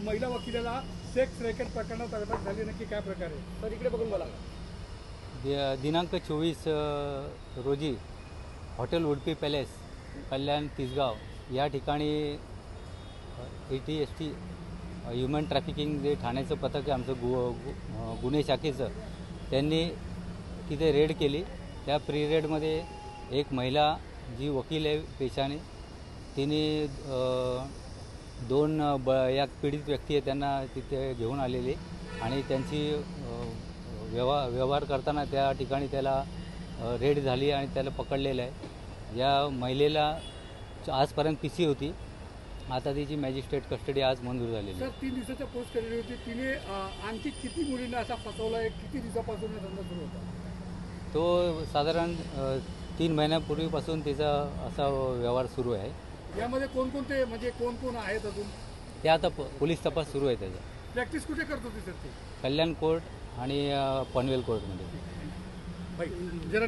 महिला वकिलाला sex racket प्रकरणात अटक झाली, नक्की काय प्रकार आहे? तर इकडे बघून मला दिनांक 24 रोजी हॉटेल उडपी पॅलेस कल्याण तिसगाव या ठिकाणी ATST ह्युमन ट्रॅफिकिंग जे ठाण्याचं पथक आहे आमचं गुन्हे शाखेचं, त्यांनी तिथे रेड केली. त्या प्री रेडमध्ये एक महिला जी वकील आहे पेशाने, तिने दोन या पीडित व्यक्ती आहे त्यांना तिथे घेऊन आलेली आणि त्यांची व्यवहार करताना त्या ठिकाणी त्याला रेड झाली आणि त्याला पकडलेलं आहे. या महिलेला आजपर्यंत PC होती, आता तिची मॅजिस्ट्रेट कस्टडी आज मंजूर झालेली आहे. सर 3 दिवसाच्या पोस्ट केलेली होती तिने. आणखी किती मुलींना असा फसवला आहे? किती दिवसापासून हा धंदा सुरू होता? तो साधारण 3 महिन्यापूर्वीपासून तिचा असा व्यवहार सुरू आहे. यामध्ये कोणकोणते म्हणजे कोण आहेत अजून? ते आता पोलीस तपास सुरू आहे त्याचा. प्रॅक्टिस कुठे करत होती सर ती? कल्याण कोर्ट आणि पनवेल कोर्टमध्ये. जरा